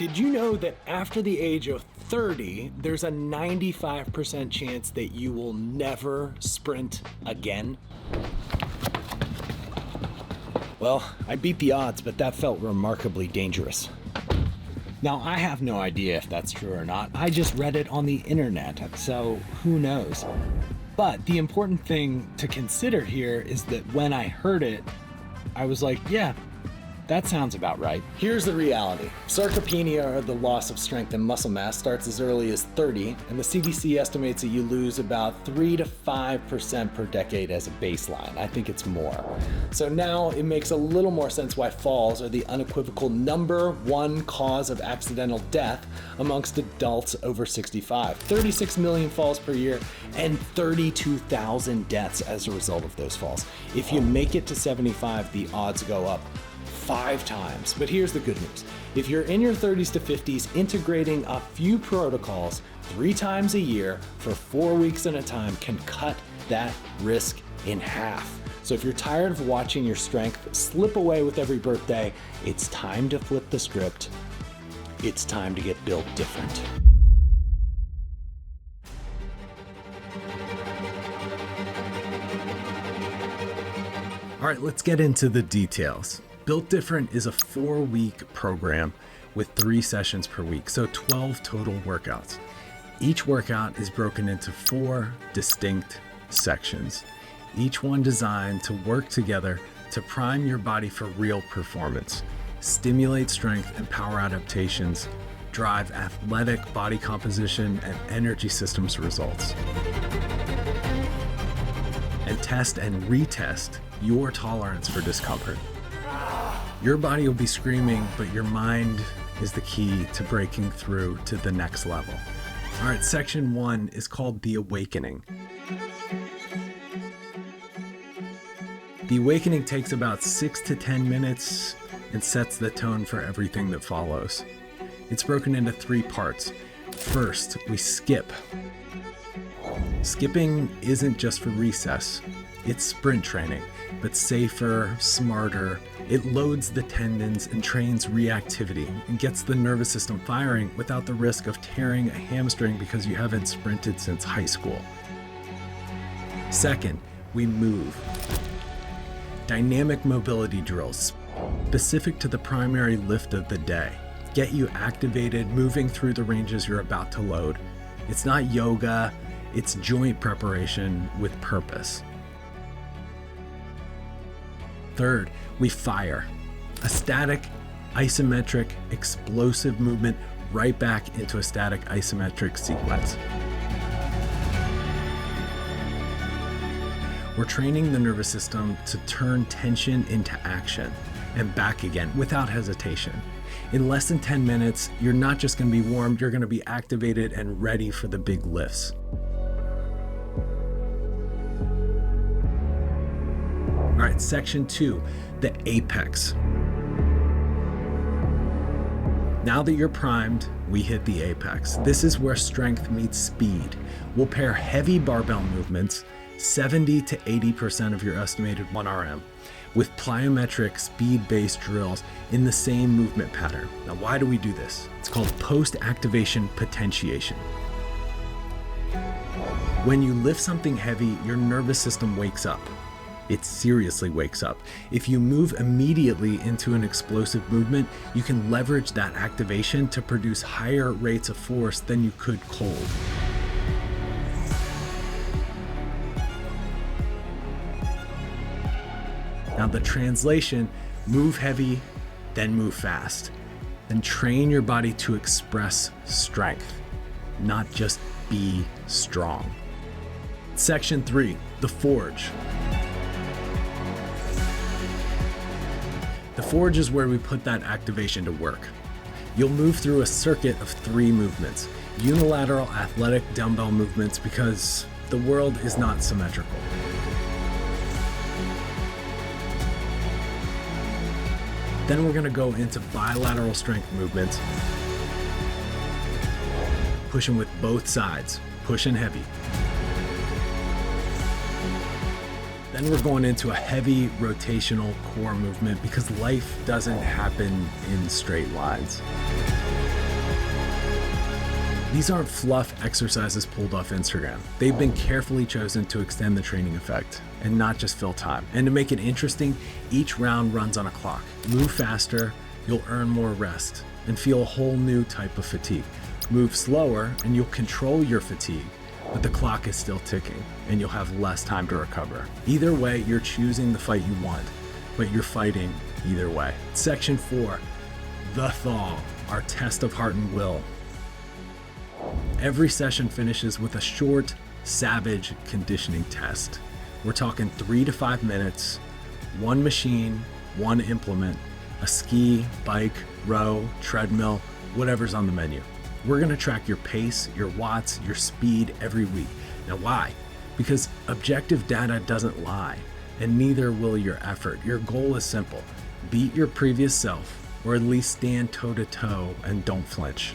Did you know that after the age of 30, there's a 95% chance that you will never sprint again? Well, I beat the odds, but that felt remarkably dangerous. Now, I have no idea if that's true or not. I just read it on the internet, so who knows? But the important thing to consider here is that when I heard it, I was like, yeah, that sounds about right. Here's the reality. Sarcopenia, or the loss of strength and muscle mass, starts as early as 30, and the CDC estimates that you lose about 3 to 5% per decade as a baseline. I think it's more. So now it makes a little more sense why falls are the unequivocal number one cause of accidental death amongst adults over 65. 36 million falls per year and 32,000 deaths as a result of those falls. If you make it to 75, the odds go up 5 times. But here's the good news. If you're in your 30s to 50s, integrating a few protocols 3 times a year for 4 weeks at a time can cut that risk in half. So if you're tired of watching your strength slip away with every birthday, it's time to flip the script. It's time to get built different. All right, let's get into the details. Built Different is a 4-week program with 3 sessions per week, so 12 total workouts. Each workout is broken into 4 distinct sections, each one designed to work together to prime your body for real performance, stimulate strength and power adaptations, drive athletic body composition and energy systems results, and test and retest your tolerance for discomfort. Your body will be screaming, but your mind is the key to breaking through to the next level. All right, section 1 is called The Awakening. The Awakening takes about 6 to 10 minutes and sets the tone for everything that follows. It's broken into 3 parts. First, we skip. Skipping isn't just for recess. It's sprint training, but safer, smarter. It loads the tendons and trains reactivity and gets the nervous system firing without the risk of tearing a hamstring because you haven't sprinted since high school. Second, we move. Dynamic mobility drills, specific to the primary lift of the day, get you activated, moving through the ranges you're about to load. It's not yoga, it's joint preparation with purpose. Third, we fire. A static, isometric, explosive movement right back into a static isometric sequence. We're training the nervous system to turn tension into action and back again without hesitation. In less than 10 minutes, you're not just going to be warmed, you're going to be activated and ready for the big lifts. All right, section 2, the apex. Now that you're primed, we hit the apex. This is where strength meets speed. We'll pair heavy barbell movements, 70 to 80% of your estimated 1RM, with plyometric speed-based drills in the same movement pattern. Now, why do we do this? It's called post-activation potentiation. When you lift something heavy, your nervous system wakes up. It seriously wakes up. If you move immediately into an explosive movement, you can leverage that activation to produce higher rates of force than you could cold. Now the translation, move heavy, then move fast. Then train your body to express strength, not just be strong. Section 3, the forge. The forge is where we put that activation to work. You'll move through a circuit of 3 movements, unilateral athletic dumbbell movements, because the world is not symmetrical. Then we're going to go into bilateral strength movements, pushing with both sides, pushing heavy. Then we're going into a heavy rotational core movement because life doesn't happen in straight lines. These aren't fluff exercises pulled off Instagram. They've been carefully chosen to extend the training effect and not just fill time. And to make it interesting, each round runs on a clock. Move faster, you'll earn more rest and feel a whole new type of fatigue. Move slower and you'll control your fatigue, but the clock is still ticking and you'll have less time to recover. Either way, you're choosing the fight you want, but you're fighting either way. Section 4, the thaw, our test of heart and will. Every session finishes with a short, savage conditioning test. We're talking 3 to 5 minutes, one machine, one implement, a ski, bike, row, treadmill, whatever's on the menu. We're gonna track your pace, your watts, your speed every week. Now why? Because objective data doesn't lie, and neither will your effort. Your goal is simple: beat your previous self, or at least stand toe to toe and don't flinch.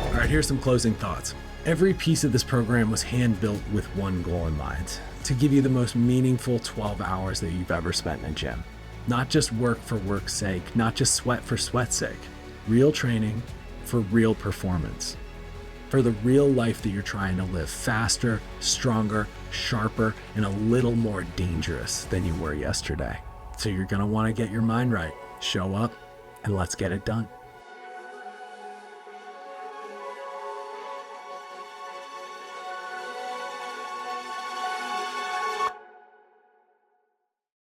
All right, here's some closing thoughts. Every piece of this program was hand-built with one goal in mind: to give you the most meaningful 12 hours that you've ever spent in a gym. Not just work for work's sake, not just sweat for sweat's sake. Real training for real performance. For the real life that you're trying to live: faster, stronger, sharper, and a little more dangerous than you were yesterday. So you're gonna wanna get your mind right. Show up and let's get it done.